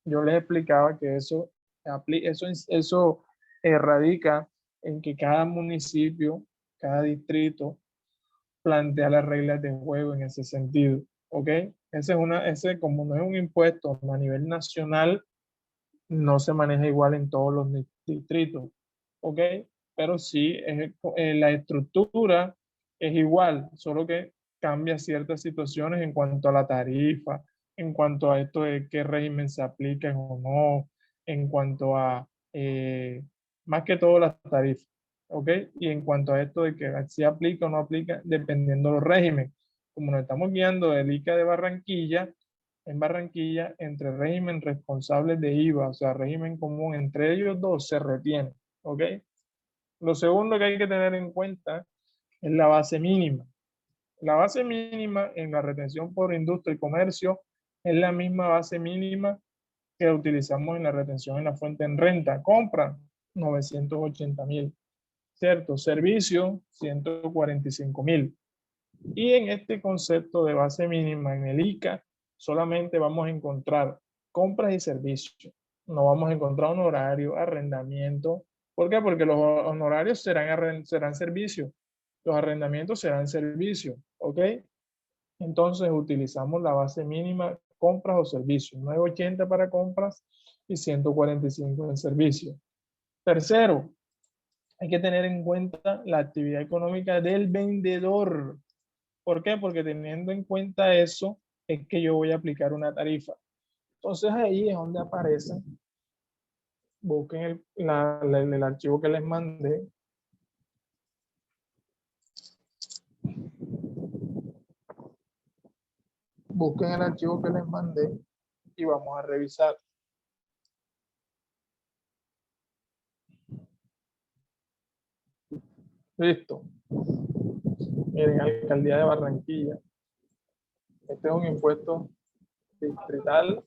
yo les explicaba que eso radica en que cada municipio, cada distrito plantea las reglas de juego en ese sentido, ¿ok? Ese como no es un impuesto a nivel nacional, no se maneja igual en todos los distritos, ¿ok? Pero sí, la estructura es igual, solo que cambia ciertas situaciones en cuanto a la tarifa, en cuanto a esto de qué régimen se aplica o no, en cuanto a, más que todo las tarifas, ¿ok? Y en cuanto a esto de que si aplica o no aplica, dependiendo del régimen. Como nos estamos guiando del ICA de Barranquilla, en Barranquilla, entre régimen responsables de IVA, o sea, régimen común, entre ellos dos se retiene, ¿ok? Lo segundo que hay que tener en cuenta es la base mínima. La base mínima en la retención por industria y comercio es la misma base mínima que utilizamos en la retención en la fuente en renta. Compra, 980.000, ¿cierto? Servicio, 145.000. Y en este concepto de base mínima en el ICA, solamente vamos a encontrar compras y servicios. No vamos a encontrar honorario, arrendamiento. ¿Por qué? Porque los honorarios serán servicios, los arrendamientos serán servicios, ¿ok? Entonces utilizamos la base mínima, compras o servicios, 980 para compras y 145 en servicios. Tercero, hay que tener en cuenta la actividad económica del vendedor. ¿Por qué? Porque teniendo en cuenta eso, es que yo voy a aplicar una tarifa. Entonces ahí es donde aparece, busquen el archivo que les mandé, busquen el archivo que les mandé y vamos a revisar. Listo. Miren, Alcaldía de Barranquilla. Este es un impuesto distrital,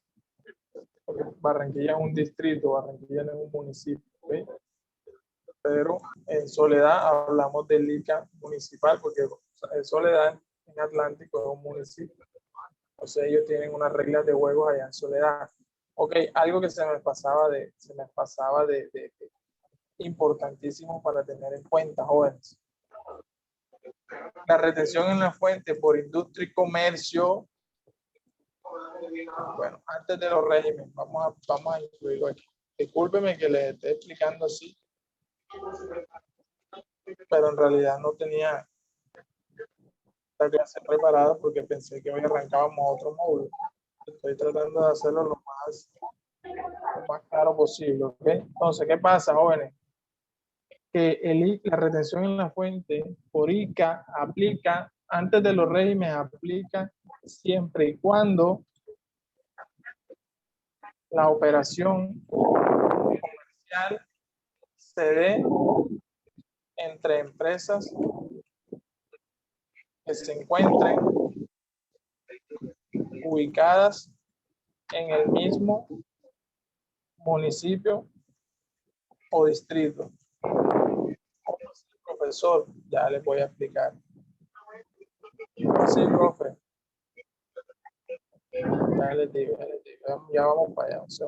porque Barranquilla es un distrito, Barranquilla no es un municipio, ¿okay? Pero en Soledad hablamos del ICA municipal, porque en Soledad, en Atlántico, es un municipio. Entonces ellos tienen unas reglas de juego allá en Soledad. Ok, algo que se me pasaba de importantísimo para tener en cuenta, jóvenes. La retención en la fuente por industria y comercio, bueno, antes de los regímenes, vamos a incluirlo aquí. Discúlpeme que les esté explicando así, pero en realidad no tenía la clase preparada porque pensé que hoy arrancábamos otro módulo. Estoy tratando de hacerlo lo más claro posible, ¿ok? Entonces, ¿qué pasa, jóvenes? Que la retención en la fuente por ICA aplica, antes de los regímenes aplica siempre y cuando la operación comercial se dé entre empresas que se encuentren ubicadas en el mismo municipio o distrito. Profesor, ya les voy a explicar. Sí, profe. Ya les digo. Ya vamos para allá. O sea.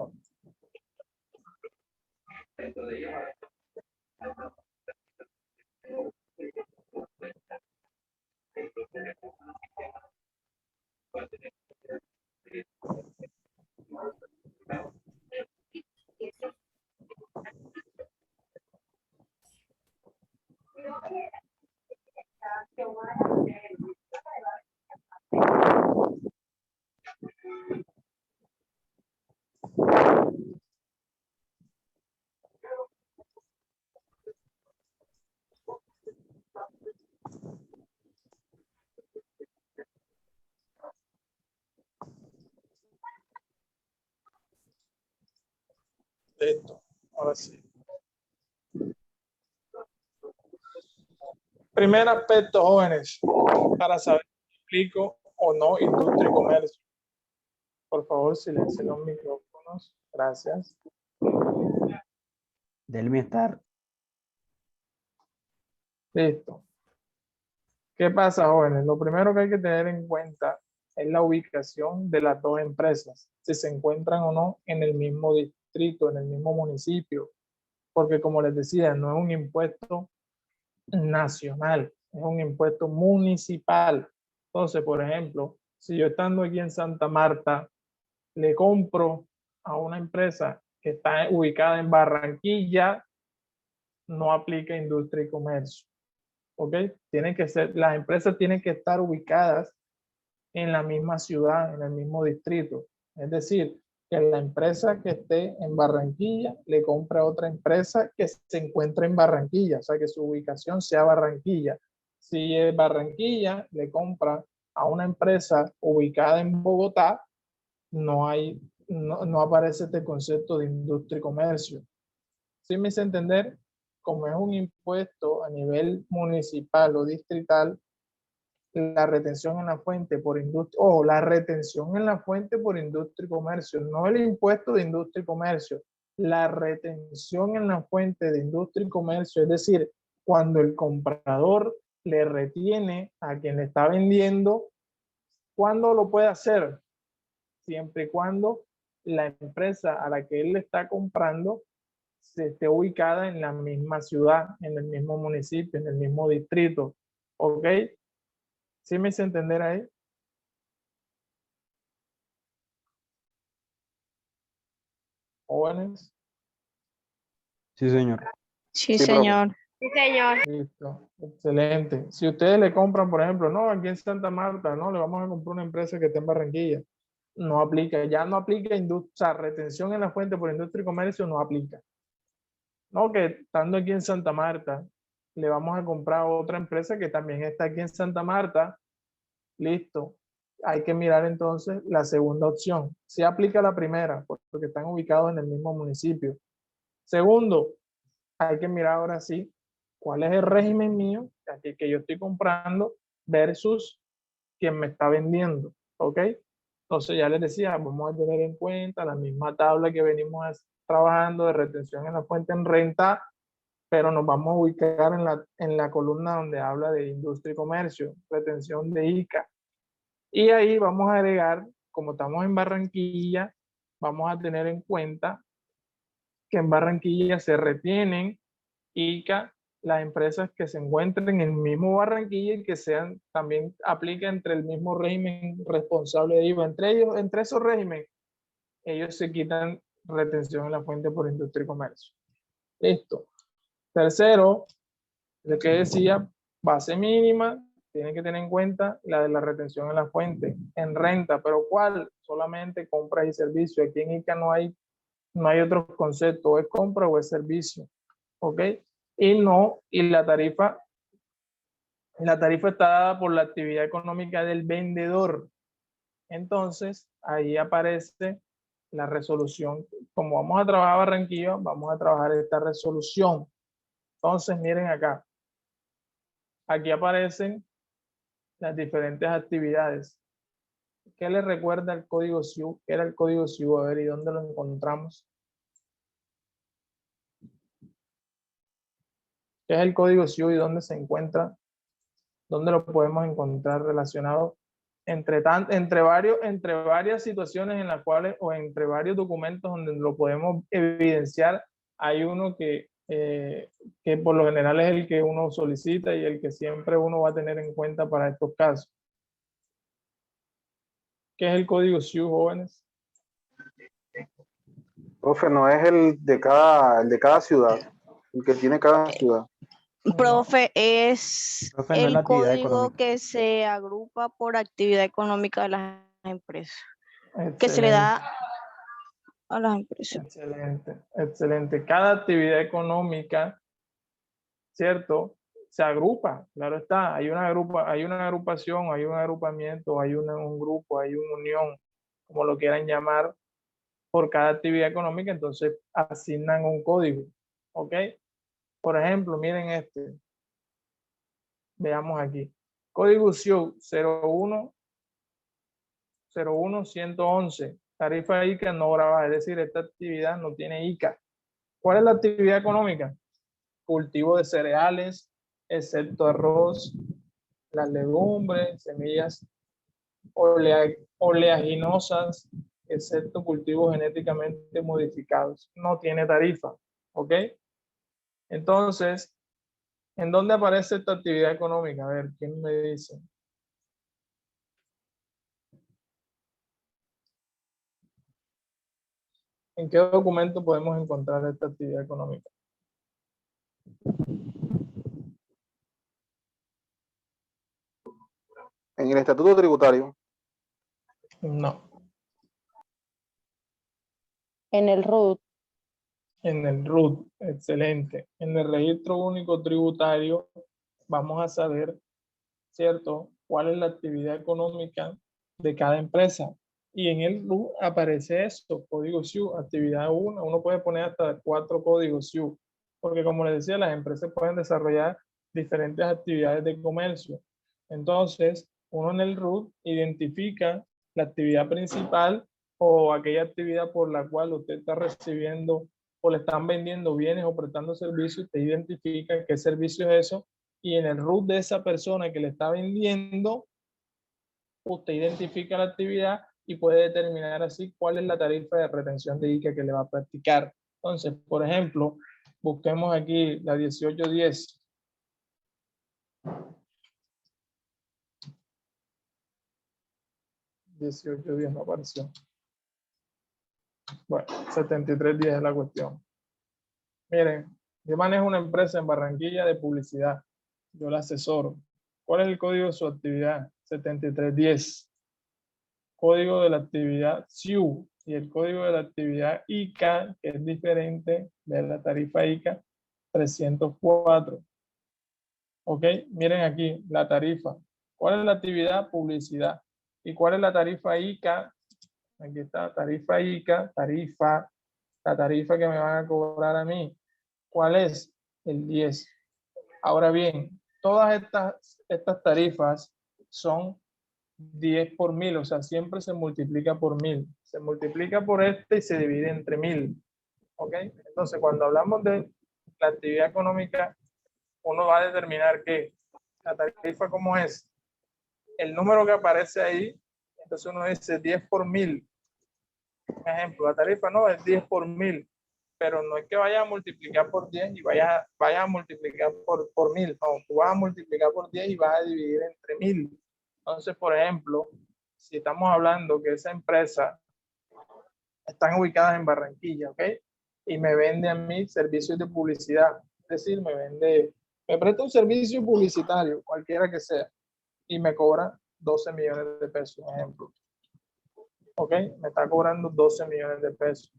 Listo, ahora sí. Primer aspecto, jóvenes, para saber si explico o no industria y comercio. Por favor, silencien los micrófonos. Gracias. Del bienestar. Listo. ¿Qué pasa, jóvenes? Lo primero que hay que tener en cuenta es la ubicación de las dos empresas, si se encuentran o no en el mismo distrito, en el mismo municipio, porque como les decía, no es un impuesto nacional, es un impuesto municipal. Entonces, por ejemplo, si yo estando aquí en Santa Marta, le compro a una empresa que está ubicada en Barranquilla, no aplica industria y comercio. ¿Ok? Tienen que ser, las empresas tienen que estar ubicadas en la misma ciudad, en el mismo distrito. Es decir, que la empresa que esté en Barranquilla le compra a otra empresa que se encuentra en Barranquilla, o sea, que su ubicación sea Barranquilla. Si es Barranquilla, le compra a una empresa ubicada en Bogotá, no aparece este concepto de industria y comercio. ¿Sí me hice entender? Como es un impuesto a nivel municipal o distrital, la retención en la fuente por industria, o la retención en la fuente por industria y comercio, no el impuesto de industria y comercio, la retención en la fuente de industria y comercio, es decir, cuando el comprador le retiene a quien le está vendiendo, ¿cuándo lo puede hacer? Siempre y cuando la empresa a la que él le está comprando se esté ubicada en la misma ciudad, en el mismo municipio, en el mismo distrito. ¿Ok? ¿Sí me hice entender ahí? Jóvenes. Sí, señor. Sí, Sí, profe. señor. Sí, señor. Listo. Excelente. Si ustedes le compran, por ejemplo, no, aquí en Santa Marta, no, le vamos a comprar una empresa que esté en Barranquilla. No aplica, ya no aplica industria, o sea, retención en la fuente por industria y comercio no aplica. No, que estando aquí en Santa Marta, le vamos a comprar a otra empresa que también está aquí en Santa Marta. Listo. Hay que mirar entonces la segunda opción. Si aplica la primera, porque están ubicados en el mismo municipio. Segundo, hay que mirar ahora sí cuál es el régimen mío aquí que yo estoy comprando versus quien me está vendiendo. ¿Ok? Entonces ya les decía, vamos a tener en cuenta la misma tabla que venimos trabajando de retención en la fuente en renta, pero nos vamos a ubicar en la columna donde habla de industria y comercio, retención de ICA. Y ahí vamos a agregar, como estamos en Barranquilla, vamos a tener en cuenta que en Barranquilla se retienen ICA las empresas que se encuentren en el mismo Barranquilla y que sean también aplica entre el mismo régimen responsable de IVA. Entre ellos, entre esos regímenes, ellos se quitan retención en la fuente por industria y comercio. Listo. Tercero, lo que decía, base mínima, tienen que tener en cuenta la de la retención en la fuente, en renta, pero ¿cuál? Solamente compras y servicios. Aquí en ICA no hay otros conceptos, o es compra o es servicio, ¿ok? Y la tarifa está dada por la actividad económica del vendedor. Entonces, ahí aparece la resolución. Como vamos a trabajar Barranquilla, vamos a trabajar esta resolución. Entonces, miren acá. Aquí aparecen las diferentes actividades. ¿Qué les recuerda el código SIU? ¿Qué era el código SIU? A ver, ¿y dónde lo encontramos? ¿Qué es el código SIU y dónde se encuentra? ¿Dónde lo podemos encontrar relacionado entre varias situaciones en las cuales, o entre varios documentos donde lo podemos evidenciar? Hay uno que por lo general es el que uno solicita y el que siempre uno va a tener en cuenta para estos casos. ¿Qué es el código SIU, jóvenes? Profe, no es el de cada ciudad, el que tiene cada ciudad. Profe, es Profe, no es la el actividad código económica. que se agrupa por actividad económica de las empresas, que se le Excelente, da a las empresas. excelente, excelente. Cada actividad económica, ¿cierto? Se agrupa, claro está. Hay una agrupación, hay un agrupamiento, hay un grupo, hay una unión, como lo quieran llamar, por cada actividad económica, entonces asignan un código, ¿ok? Por ejemplo, miren este, veamos aquí. Código SIU 010111, tarifa ICA no grabada, es decir, esta actividad no tiene ICA. ¿Cuál es la actividad económica? Cultivo de cereales, excepto arroz, las legumbres, semillas oleaginosas, excepto cultivos genéticamente modificados. No tiene tarifa, ¿ok? Entonces, ¿en dónde aparece esta actividad económica? A ver, ¿quién me dice? ¿En qué documento podemos encontrar esta actividad económica? En el estatuto tributario. No, En el RUT. en el RUT, excelente. En el registro único tributario vamos a saber, ¿cierto?, cuál es la actividad económica de cada empresa. Y en el RUT aparece esto, código SIU, actividad 1, uno puede poner hasta 4 códigos SIU, porque como les decía, las empresas pueden desarrollar diferentes actividades de comercio. Entonces, uno en el RUT identifica la actividad principal o aquella actividad por la cual usted está recibiendo o le están vendiendo bienes o prestando servicios, usted identifica qué servicio es eso, y en el RUT de esa persona que le está vendiendo, usted identifica la actividad y puede determinar así cuál es la tarifa de retención de ICA que le va a practicar. Entonces, por ejemplo, busquemos aquí la 1810. 1810 no apareció. Bueno, 7310 es la cuestión. Miren, yo manejo una empresa en Barranquilla de publicidad. Yo la asesoro. ¿Cuál es el código de su actividad? 7310. Código de la actividad SIU y el código de la actividad ICA, que es diferente de la tarifa ICA, 304. Ok, miren aquí la tarifa. ¿Cuál es la actividad? Publicidad. ¿Y cuál es la tarifa ICA? Aquí está, tarifa ICA, la tarifa que me van a cobrar a mí. ¿Cuál es? El 10. Ahora bien, todas estas tarifas son 10 por 1000, o sea, siempre se multiplica por 1000. Se multiplica por este y se divide entre 1000. ¿Ok? Entonces, cuando hablamos de la actividad económica, uno va a determinar que la tarifa, ¿cómo es? El número que aparece ahí, entonces uno dice 10 por 1000. Un ejemplo, la tarifa no es 10 por 1000, pero no es que vaya a multiplicar por 10 y vaya a multiplicar por 1000. No, tú vas a multiplicar por 10 y vas a dividir entre 1000. Entonces, por ejemplo, si estamos hablando que esa empresa están ubicadas en Barranquilla, ¿ok? Y me vende a mí servicios de publicidad, es decir, me presta un servicio publicitario, cualquiera que sea, y me cobra 12 millones de pesos, por ejemplo. ¿Ok? Me está cobrando 12 millones de pesos.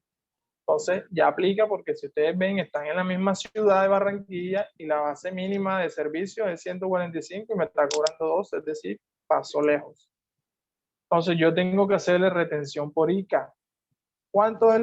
Entonces, ya aplica porque si ustedes ven, están en la misma ciudad de Barranquilla y la base mínima de servicio es 145 y me está cobrando 12, es decir, paso lejos. Entonces, yo tengo que hacerle retención por ICA. ¿Cuánto es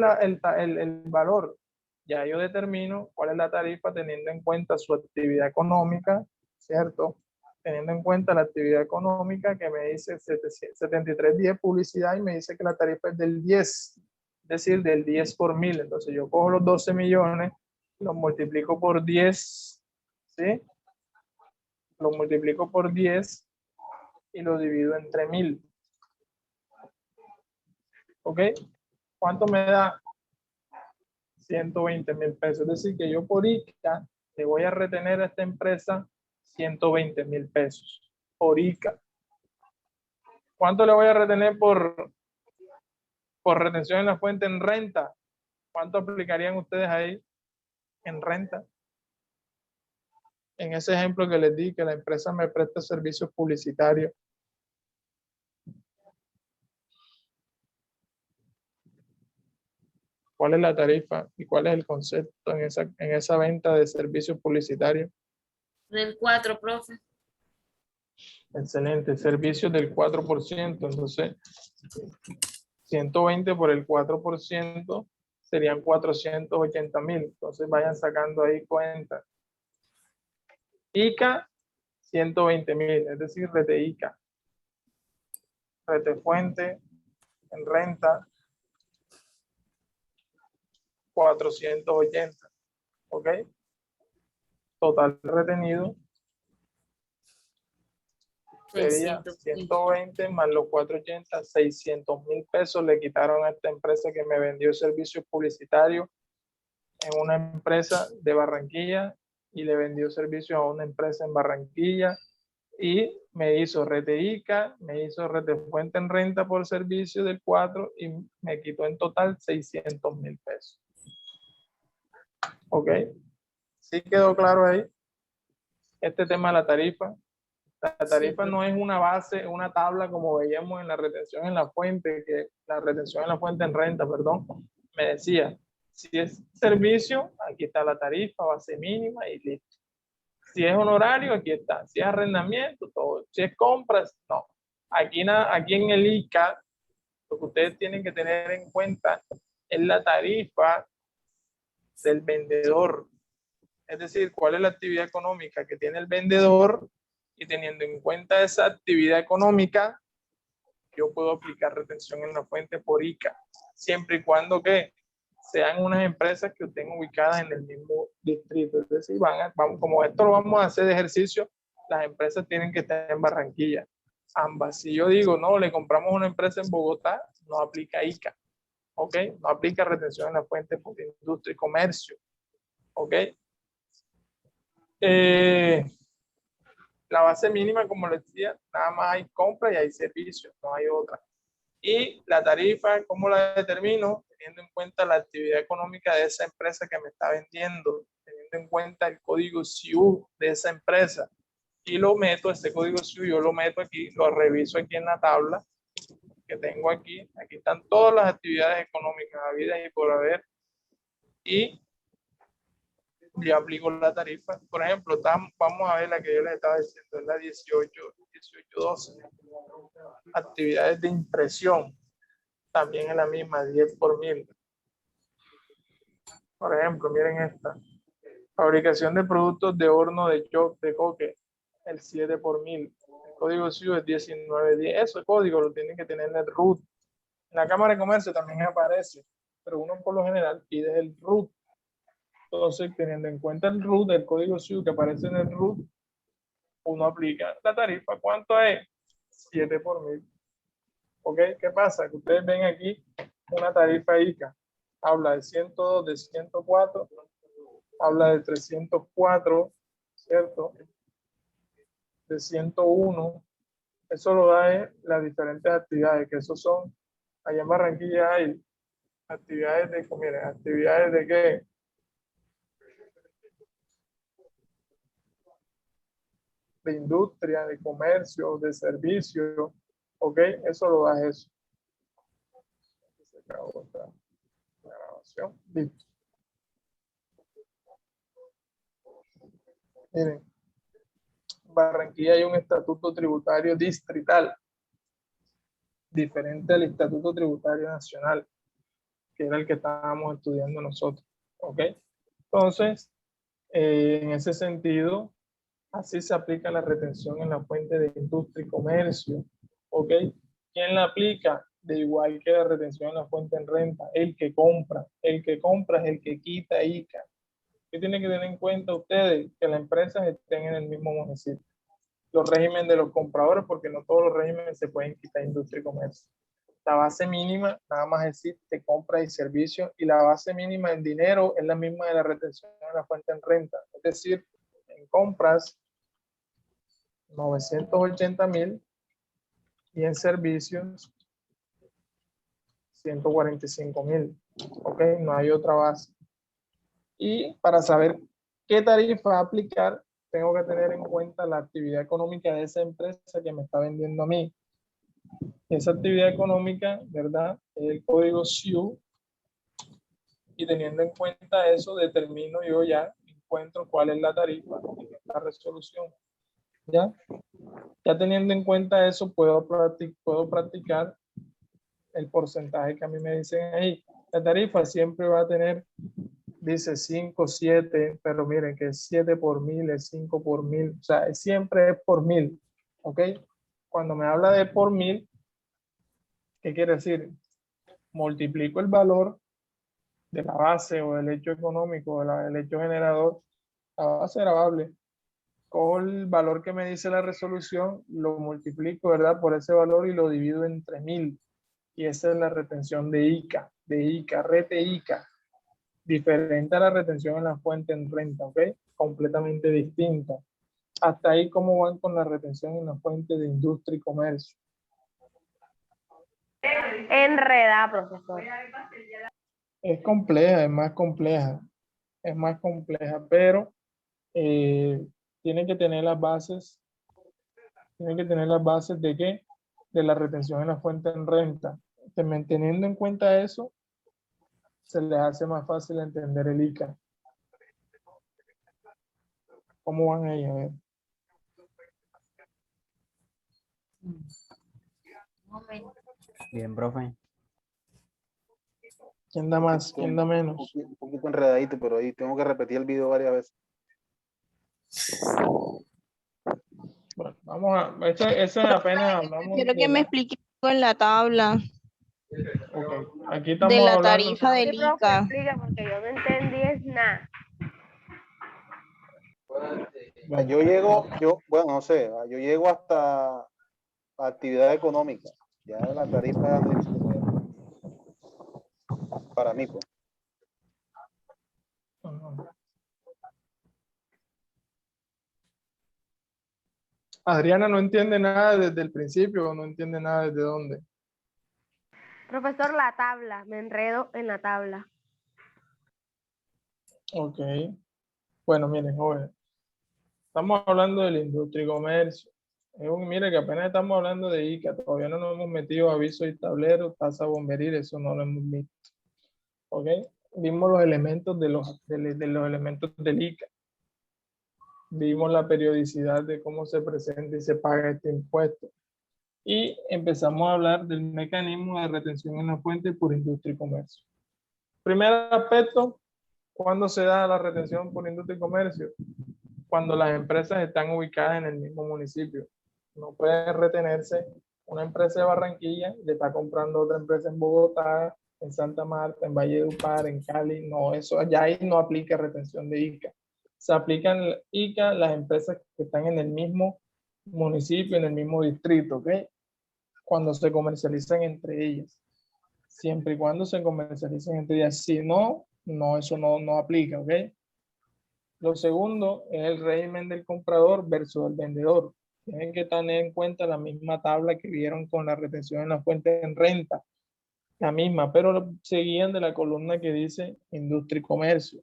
el valor? Ya yo determino cuál es la tarifa teniendo en cuenta su actividad económica, ¿cierto? Teniendo en cuenta la actividad económica que me dice 7310 publicidad y me dice que la tarifa es del 10, es decir, del 10 por 1000. Entonces yo cojo los 12 millones, los multiplico por 10, ¿sí? Los multiplico por 10 y lo divido entre 1000. ¿Ok? ¿Cuánto me da? 120,000 pesos. Es decir, que yo por ICA le voy a retener a esta empresa 120,000 pesos. Por ICA. ¿Cuánto le voy a retener por retención en la fuente en renta? ¿Cuánto aplicarían ustedes ahí en renta? En ese ejemplo que les di, que la empresa me presta servicios publicitarios. ¿Cuál es la tarifa y cuál es el concepto en esa venta de servicios publicitarios? Del 4, profe. Excelente, servicios del 4%. Entonces, 120 por el 4% serían 480,000. Entonces vayan sacando ahí cuenta. ICA, 120,000, es decir, rete ICA. Rete fuente en renta, 480. ¿Ok? Total retenido, Sería 600. 120 más los 480, 600.000 pesos le quitaron a esta empresa que me vendió servicios publicitarios en una empresa de Barranquilla y le vendió servicios a una empresa en Barranquilla y me hizo red de ICA, me hizo red de fuente en renta por servicio del 4 y me quitó en total 600.000 pesos. ¿Ok? ¿Sí quedó claro ahí? Este tema de la tarifa. La tarifa Sí, no es una base, una tabla como veíamos en la retención en la fuente, que la retención en la fuente en renta, perdón, me decía, si es servicio, aquí está la tarifa, base mínima y listo. Si es honorario, aquí está. Si es arrendamiento, todo. Si es compras, no. Aquí en el ICA, lo que ustedes tienen que tener en cuenta es la tarifa del vendedor. Es decir, cuál es la actividad económica que tiene el vendedor y teniendo en cuenta esa actividad económica, yo puedo aplicar retención en la fuente por ICA, siempre y cuando que sean unas empresas que estén ubicadas en el mismo distrito. Es decir, como esto lo vamos a hacer de ejercicio, las empresas tienen que estar en Barranquilla. Ambas. Si yo digo, no, le compramos una empresa en Bogotá, no aplica ICA. ¿Ok? No aplica retención en la fuente por industria y comercio. ¿Ok? La base mínima, como les decía, nada más hay compra y hay servicios, no hay otra. Y la tarifa, ¿cómo la determino? Teniendo en cuenta la actividad económica de esa empresa que me está vendiendo, teniendo en cuenta el código SIU de esa empresa. Y lo meto, este código SIU, yo lo meto aquí, lo reviso aquí en la tabla que tengo aquí. Aquí están todas las actividades económicas habidas y por haber. Y yo aplico la tarifa. Por ejemplo, vamos a ver la que yo les estaba diciendo, es la 1812. Actividades de impresión, también es la misma, 10 por 1000. Por ejemplo, miren esta. Fabricación de productos de horno de coque, el 7 por 1000. El código SIU es 1910. Eso, el código lo tienen que tener en el RUT. En la Cámara de Comercio también aparece, pero uno por lo general pide el RUT. Entonces, teniendo en cuenta el RUT, el código SIU que aparece en el RUT, uno aplica la tarifa. ¿Cuánto es? 7 por 1000. ¿Ok? ¿Qué pasa? Que ustedes ven aquí una tarifa ICA. Habla de 102, de 104, habla de 304, ¿cierto? De 101. Eso lo da las diferentes actividades, que esos son, allá en Barranquilla hay actividades de, miren, actividades de qué? De industria, de comercio, de servicio, ¿ok? Eso lo da eso. Se acabó esta grabación. Listo. Miren, en Barranquilla hay un estatuto tributario distrital, diferente al estatuto tributario nacional, que era el que estábamos estudiando nosotros, ¿ok? Entonces, en ese sentido, así se aplica la retención en la fuente de industria y comercio, ¿ok? ¿Quién la aplica? De igual que la retención en la fuente en renta, el que compra. El que compra es el que quita ICA. ¿Qué tienen que tener en cuenta ustedes? Que las empresas estén en el mismo municipio. Los regímenes de los compradores, porque no todos los regímenes se pueden quitar industria y comercio. La base mínima nada más existe compra y servicio, y la base mínima en dinero es la misma de la retención de la fuente en renta. Es decir, en compras 980.000 y en servicios 145.000. ¿Ok? No hay otra base. Y para saber qué tarifa aplicar, tengo que tener en cuenta la actividad económica de esa empresa que me está vendiendo a mí. Esa actividad económica, ¿verdad? Es el código SIU, y teniendo en cuenta eso, determino yo ya, encuentro cuál es la tarifa en esta resolución. ¿Ya? Ya teniendo en cuenta eso, puedo practicar el porcentaje que a mí me dicen ahí. La tarifa siempre va a tener, dice 5, 7, pero miren que es 7 por 1000, es 5 por 1000, o sea, siempre es por 1000, ¿ok? Cuando me habla de por 1000, ¿qué quiere decir? Multiplico el valor de la base o del hecho económico, del hecho generador, la base grabable, cojo el valor que me dice la resolución, lo multiplico, ¿verdad? Por ese valor y lo divido entre 1000. Y esa es la retención de ICA, rete ICA. Diferente a la retención en la fuente en renta, ¿ok? Completamente distinta. Hasta ahí, ¿cómo van con la retención en la fuente de industria y comercio? Enreda, profesor. Es compleja, es más compleja, pero tiene que tener las bases, ¿de qué? De la retención en la fuente en renta. Teniendo en cuenta eso, se les hace más fácil entender el ICA. ¿Cómo van ahí? A ver. Un momento. Bien, profe. ¿Quién da más? ¿Quién da menos? Un poquito enredadito, pero ahí tengo que repetir el video varias veces. Bueno, vamos a... Eso apenas hablamos Quiero de que me la... explique algo en la tabla Ok, aquí de estamos la hablando... tarifa Sí, del profe, ICA. explica porque yo no entendí es nada. Bueno, no sé, yo llego hasta actividad económica. Ya la tarifa no existe para mí, pues. Adriana no entiende nada desde el principio, no entiende nada desde dónde. Profesor, la tabla, me enredo en la tabla. Ok. Bueno, miren, jóvenes. Estamos hablando de la industria y comercio. Mire que apenas estamos hablando de ICA, todavía no nos hemos metido aviso y tablero, tasa bomberil, eso no lo hemos visto. ¿Ok? Vimos los elementos de los elementos del ICA. Vimos la periodicidad de cómo se presenta y se paga este impuesto. Y empezamos a hablar del mecanismo de retención en la fuente por industria y comercio. Primer aspecto, ¿cuándo se da la retención por industria y comercio? Cuando las empresas están ubicadas en el mismo municipio. No puede retenerse una empresa de Barranquilla y le está comprando otra empresa en Bogotá, en Santa Marta, en Valledupar, en Cali. No, eso allá ahí no aplica retención de ICA. Se aplican ICA las empresas que están en el mismo municipio, en el mismo distrito, ¿ok? Cuando se comercializan entre ellas. Siempre y cuando se comercialicen entre ellas. Si no, eso no aplica, ¿ok? Lo segundo es el régimen del comprador versus el vendedor. Tienen que tener en cuenta la misma tabla que vieron con la retención en la fuente en renta. La misma, pero seguían de la columna que dice industria y comercio.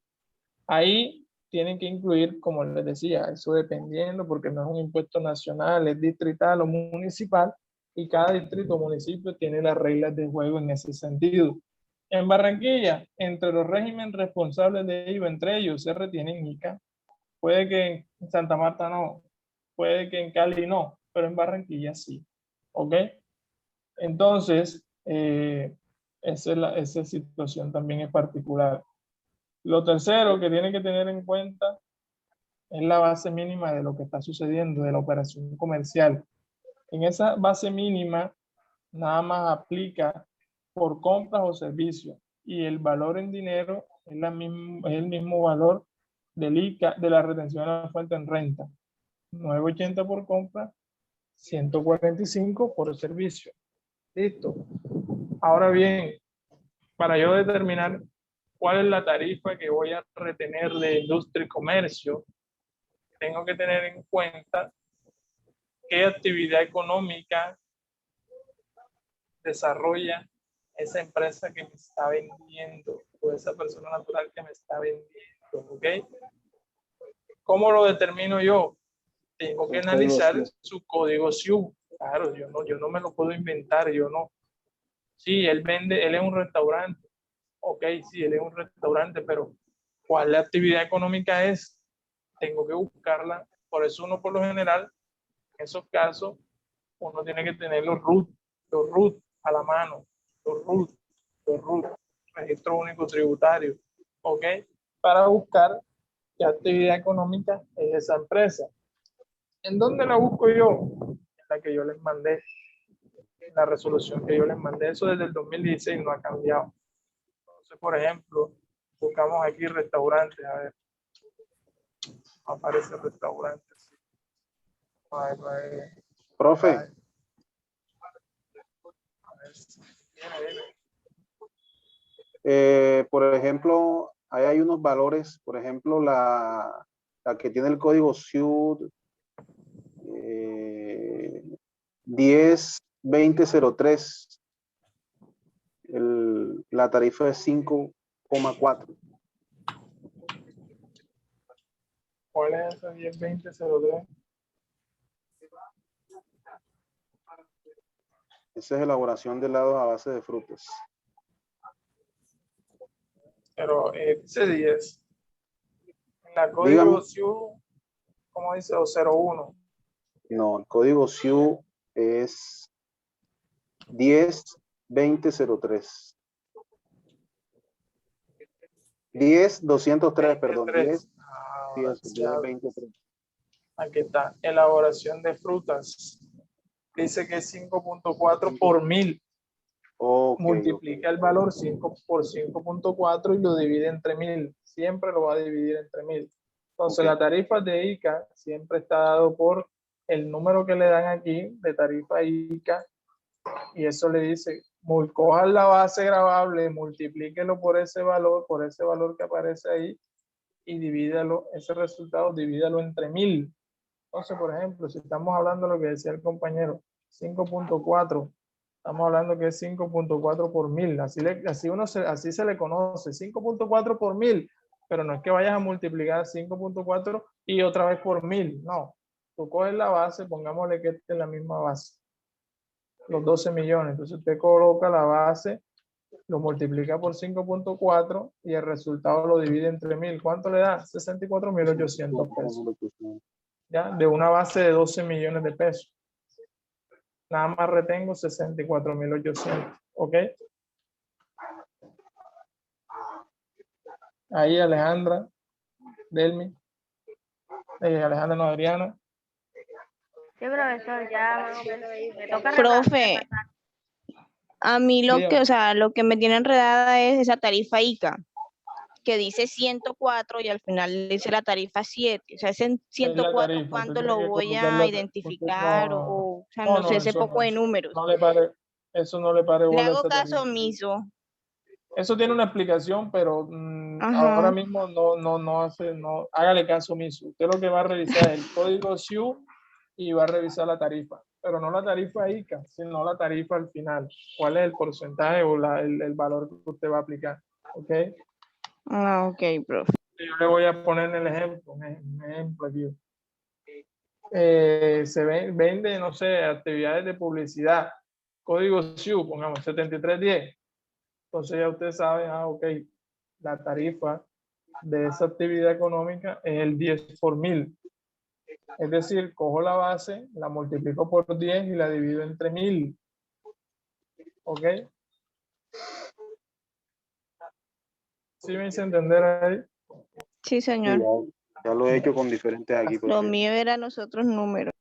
Ahí tienen que incluir, como les decía, eso dependiendo, porque no es un impuesto nacional, es distrital o municipal, y cada distrito o municipio tiene las reglas de juego en ese sentido. En Barranquilla, entre los regímenes responsables de ello, entre ellos se retienen ICA. Puede que en Santa Marta no, puede que en Cali no, pero en Barranquilla sí. ¿Ok? Entonces, esa situación también es particular. Lo tercero que tiene que tener en cuenta es la base mínima de lo que está sucediendo, de la operación comercial. En esa base mínima, nada más aplica por compras o servicios y el valor en dinero es el mismo valor del ICA, de la retención de la fuente en renta. 9.80 por compra, 145 por servicio. Listo. Ahora bien, para yo determinar cuál es la tarifa que voy a retener de industria y comercio, tengo que tener en cuenta qué actividad económica desarrolla esa empresa que me está vendiendo o esa persona natural que me está vendiendo, ¿ok? ¿Cómo lo determino yo? Tengo que analizar su código SIU. Claro, yo no me lo puedo inventar, yo no. Sí, él es un restaurante. Ok, sí, él es un restaurante, pero ¿cuál la actividad económica es? Tengo que buscarla. Por eso uno por lo general, en esos casos, uno tiene que tener los RUT a la mano, los RUT, Registro Único Tributario, ¿ok? Para buscar qué actividad económica es esa empresa. ¿En dónde la busco yo? En la que yo les mandé, en la resolución que yo les mandé. Eso desde el 2016 no ha cambiado. Entonces, por ejemplo, buscamos aquí restaurantes, a ver, aparece restaurantes. Ay, ay, Profe, ay. por ejemplo, ahí hay unos valores, por ejemplo, la que tiene el código SIUD 10-2003, la tarifa es 5,4. ¿Cuál es esa 102003? Esa es elaboración de helados a base de frutas. Pero dice 10. En la Dígame. código SIU, ¿cómo dice? O 01. No, el código SIU es 10-2003. 10-203, perdón. 23. 10, Ahora sí, 10-23. aquí está. Elaboración de frutas. Dice que es 5.4 por 1000. Ok, Multiplica el valor 5 por 5.4 y lo divide entre 1000. Siempre lo va a dividir entre 1000. Entonces, Ok. la tarifa de ICA siempre está dado por el número que le dan aquí de tarifa ICA, y eso le dice, cojan la base gravable, multiplíquelo por ese valor que aparece ahí, y divídalo, ese resultado divídalo entre 1000. Entonces, por ejemplo, si estamos hablando de lo que decía el compañero, 5.4, estamos hablando que es 5.4 por 1000. Así se le conoce, 5.4 por 1000, pero no es que vayas a multiplicar 5.4 y otra vez por 1000, no. Tú coges la base, pongámosle que esté en la misma base, los 12 millones. Entonces usted coloca la base, lo multiplica por 5.4 y el resultado lo divide entre 1000. ¿Cuánto le da? 64.800 pesos. ¿Ya? De una base de 12 millones de pesos. Nada más retengo 64.800. ¿Ok? Ahí Alejandra, Delmi, Alejandra no, Adriana. Sí, profesor, ya más o menos ahí. Me toca Profe, a mí Dígame. lo que me tiene enredada es esa tarifa ICA, que dice 104 y al final dice la tarifa 7. O sea, ese Es la 104, tarifa. Usted ¿cuánto tiene lo que voy colocar a la tarifa. identificar? No, O sea, no, no sé, no, ese eso poco no. de números. Eso no le pare Le bola a hago esa caso tarifa. omiso. Eso tiene una explicación, pero ahora Ajá. mismo no hace, no, hágale caso omiso. Usted lo que va a revisar es el código SIU y va a revisar la tarifa, pero no la tarifa ICA, sino la tarifa al final. ¿Cuál es el porcentaje o el valor que usted va a aplicar? ¿Ok? Ah, ok, profe. Yo le voy a poner el ejemplo, un ejemplo aquí. Vende, no sé, actividades de publicidad, código SIU, pongamos 7310. Entonces ya usted sabe, ok, la tarifa de esa actividad económica es el 10 por 1000. Es decir, cojo la base, la multiplico por 10 y la divido entre 1000. ¿Ok? ¿Sí me hice entender ahí? Sí, Sí, señor. ya lo he hecho con diferentes aquí, Lo profe. mío eran los otros números.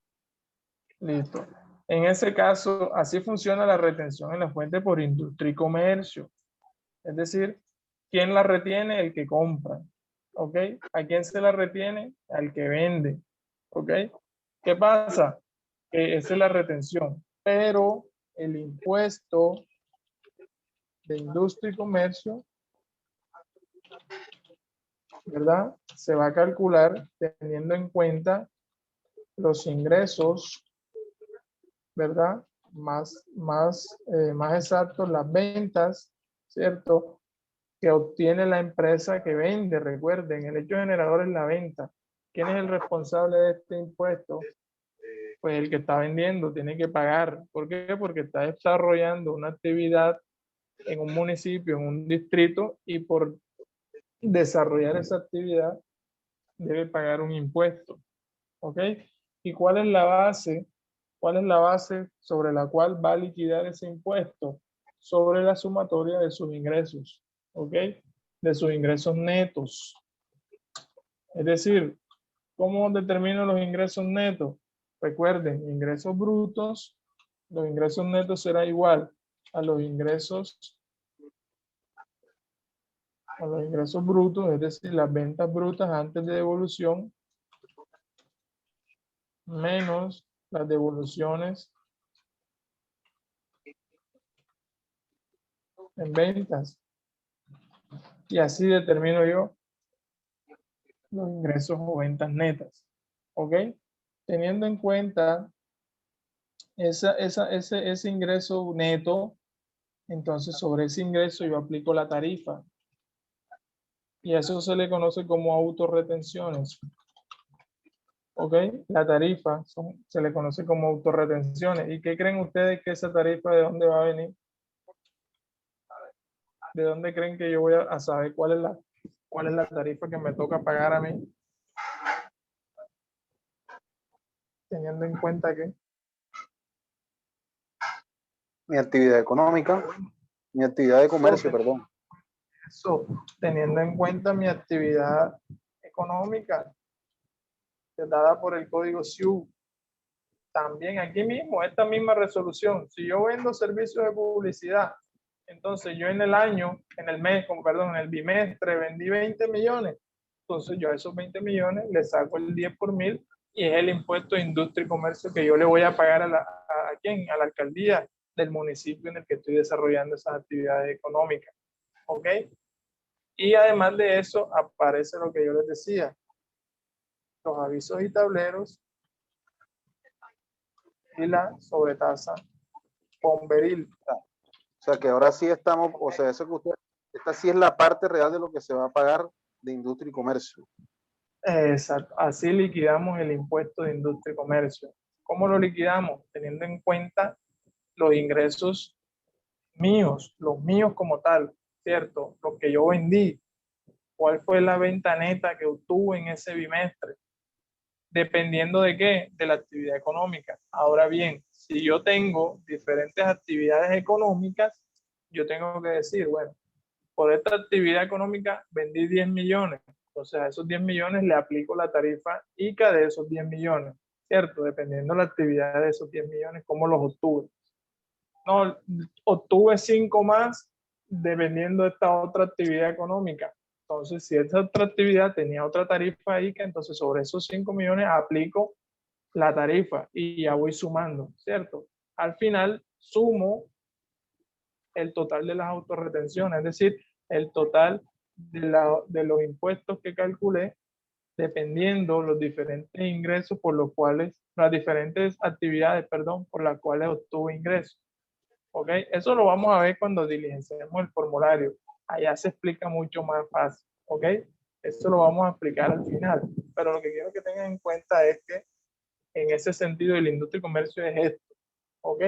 Listo. En ese caso, así funciona la retención en la fuente por industria y comercio. Es decir, ¿quién la retiene? El que compra. ¿Ok? ¿A quién se la retiene? Al que vende. ¿Ok? ¿Qué pasa? Que esa es la retención. Pero el impuesto de industria y comercio, ¿verdad? Se va a calcular teniendo en cuenta los ingresos, ¿verdad? Más exactos, las ventas, ¿cierto? Que obtiene la empresa que vende. Recuerden, el hecho generador es la venta. ¿Quién es el responsable de este impuesto? Pues el que está vendiendo tiene que pagar. ¿Por qué? Porque está desarrollando una actividad en un municipio, en un distrito, y por desarrollar esa actividad debe pagar un impuesto. ¿Ok? ¿Y cuál es la base? ¿Cuál es la base sobre la cual va a liquidar ese impuesto? Sobre la sumatoria de sus ingresos. ¿Ok? De sus ingresos netos. Es decir, ¿cómo determino los ingresos netos? Recuerden, ingresos brutos, los ingresos netos será igual a los ingresos brutos, es decir, las ventas brutas antes de devolución, menos las devoluciones en ventas. Y así determino yo los ingresos o ventas netas. ¿Ok? Teniendo en cuenta ese ingreso neto, entonces sobre ese ingreso yo aplico la tarifa. Y a eso se le conoce como autorretenciones. ¿Ok? La tarifa se le conoce como autorretenciones. ¿Y qué creen ustedes que esa tarifa de dónde va a venir? ¿De dónde creen que yo voy a saber cuál es la tarifa que me toca pagar a mí? Teniendo en cuenta que Mi actividad económica, mi actividad de comercio, perdón. eso, teniendo en cuenta mi actividad económica dada por el código SIU. También aquí mismo, esta misma resolución, si yo vendo servicios de publicidad, entonces yo en el año, en el mes, perdón, en el bimestre vendí 20 millones, entonces yo a esos 20 millones le saco el 10 por mil y es el impuesto de industria y comercio que yo le voy a pagar ¿a quién? A la alcaldía del municipio en el que estoy desarrollando esas actividades económicas. ¿Ok? Y además de eso aparece lo que yo les decía, los avisos y tableros y la sobretasa bomberil. O sea que ahora sí estamos, o sea, eso que usted, esta sí es la parte real de lo que se va a pagar de industria y comercio. Exacto. Así liquidamos el impuesto de industria y comercio. ¿Cómo lo liquidamos? Teniendo en cuenta los ingresos míos, los míos como tal, ¿cierto? Lo que yo vendí. ¿Cuál fue la venta neta que obtuve en ese bimestre? Dependiendo de qué, de la actividad económica. Ahora bien, si yo tengo diferentes actividades económicas, yo tengo que decir, bueno, por esta actividad económica vendí 10 millones. Entonces a esos 10 millones le aplico la tarifa ICA de esos 10 millones, ¿cierto? Dependiendo de la actividad de esos 10 millones, ¿cómo los obtuve? No, obtuve 5 más dependiendo de esta otra actividad económica. Entonces, si esta otra actividad tenía otra tarifa ICA, entonces sobre esos 5 millones aplico la tarifa y ya voy sumando, ¿cierto? Al final sumo el total de las autorretenciones, es decir, el total de los impuestos que calculé dependiendo los diferentes ingresos por los cuales, las diferentes actividades, perdón, por las cuales obtuve ingresos. ¿Ok? Eso lo vamos a ver cuando diligenciemos el formulario. Allá se explica mucho más fácil. ¿Ok? Eso lo vamos a explicar al final. Pero lo que quiero que tengan en cuenta es que en ese sentido el industria y comercio es esto. ¿Ok?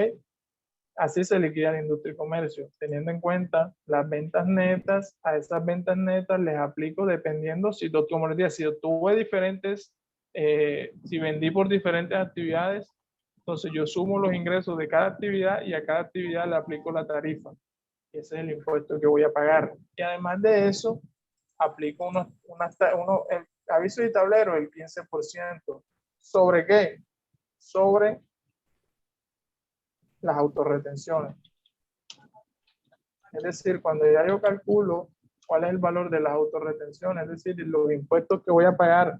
Así se liquida la industria y comercio, teniendo en cuenta las ventas netas. A esas ventas netas les aplico dependiendo si, como les decía, si obtuve diferentes, si vendí por diferentes actividades, entonces yo sumo los ingresos de cada actividad y a cada actividad le aplico la tarifa. Y ese es el impuesto que voy a pagar. Y además de eso, aplico el aviso y tablero, el 15%. ¿Sobre qué? Sobre las autorretenciones. Es decir, cuando ya yo calculo cuál es el valor de las autorretenciones, es decir, los impuestos que voy a pagar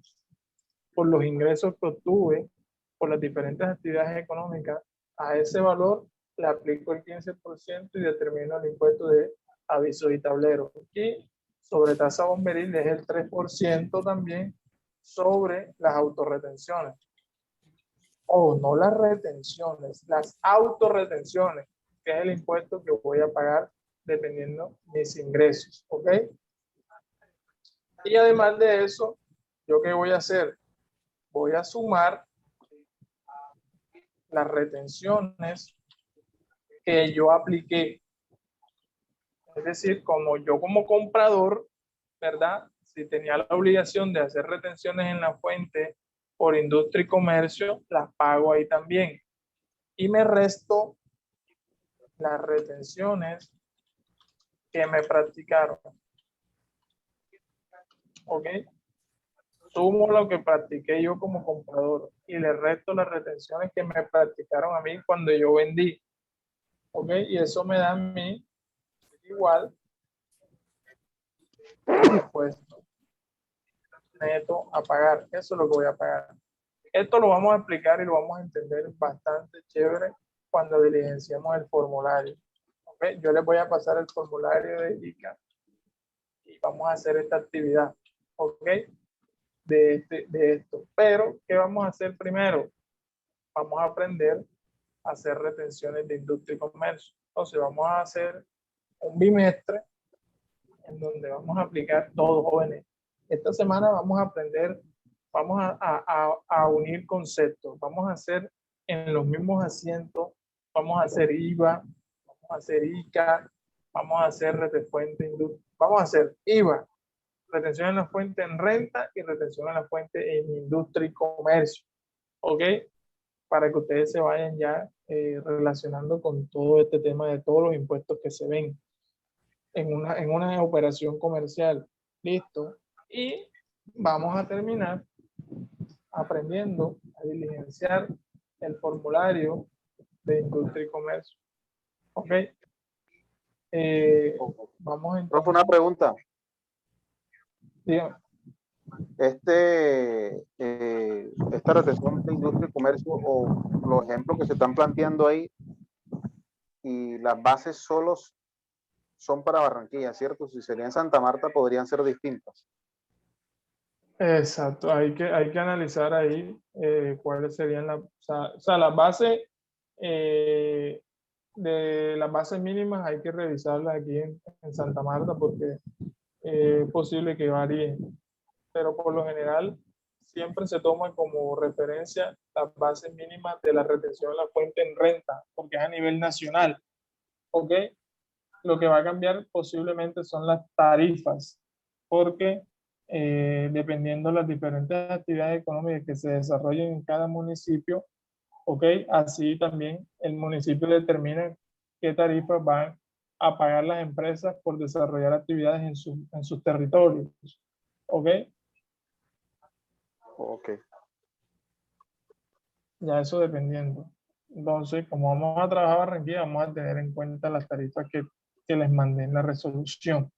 por los ingresos que obtuve por las diferentes actividades económicas, a ese valor le aplico el 15% y determino el impuesto de aviso y tablero. Y sobre tasa bomberil es el 3% también sobre las autorretenciones. O no las retenciones, las autorretenciones, que es el impuesto que voy a pagar dependiendo mis ingresos, ¿ok? Y además de eso, ¿yo qué voy a hacer? Voy a sumar las retenciones que yo apliqué. Es decir, como yo como comprador, ¿verdad? Si tenía la obligación de hacer retenciones en la fuente por industria y comercio, las pago ahí también. Y me resto las retenciones que me practicaron. ¿Ok? Sumo lo que practiqué yo como comprador y le resto las retenciones que me practicaron a mí cuando yo vendí. ¿Ok? Y eso me da a mí igual el impuesto neto a pagar. Eso es lo que voy a pagar. Esto lo vamos a explicar y lo vamos a entender bastante chévere cuando diligenciemos el formulario. ¿Ok? Yo les voy a pasar el formulario de ICA y vamos a hacer esta actividad. ¿Ok? De esto. Pero, ¿qué vamos a hacer primero? Vamos a aprender a hacer retenciones de industria y comercio. Entonces, vamos a hacer un bimestre en donde vamos a aplicar todos jóvenes. Esta semana vamos a aprender, vamos a unir conceptos. Vamos a hacer en los mismos asientos, vamos a hacer IVA, vamos a hacer ICA, vamos a hacer retefuente, vamos a hacer IVA, retención en la fuente en renta y retención en la fuente en industria y comercio. ¿Ok? Para que ustedes se vayan ya relacionando con todo este tema de todos los impuestos que se ven en una operación comercial. Listo. Y vamos a terminar aprendiendo a diligenciar el formulario de industria y comercio. ¿Ok? Vamos a Profe, una pregunta. Dígame. Esta retención de industria y comercio o los ejemplos que se están planteando ahí y las bases solos son para Barranquilla, ¿cierto? Si sería en Santa Marta podrían ser distintas. Exacto, hay que analizar ahí cuáles serían las bases de las bases mínimas, hay que revisarlas aquí en Santa Marta porque es posible que varíen, pero por lo general siempre se toma como referencia las bases mínimas de la retención de la fuente en renta, porque es a nivel nacional, ¿ok? Lo que va a cambiar posiblemente son las tarifas, porque dependiendo de las diferentes actividades económicas que se desarrollen en cada municipio, ¿ok? Así también el municipio determina qué tarifas van a pagar las empresas por desarrollar actividades en sus territorios, ¿ok? Ok. Ya eso dependiendo. Entonces, como vamos a trabajar Barranquilla, vamos a tener en cuenta las tarifas que les mandé en la resolución.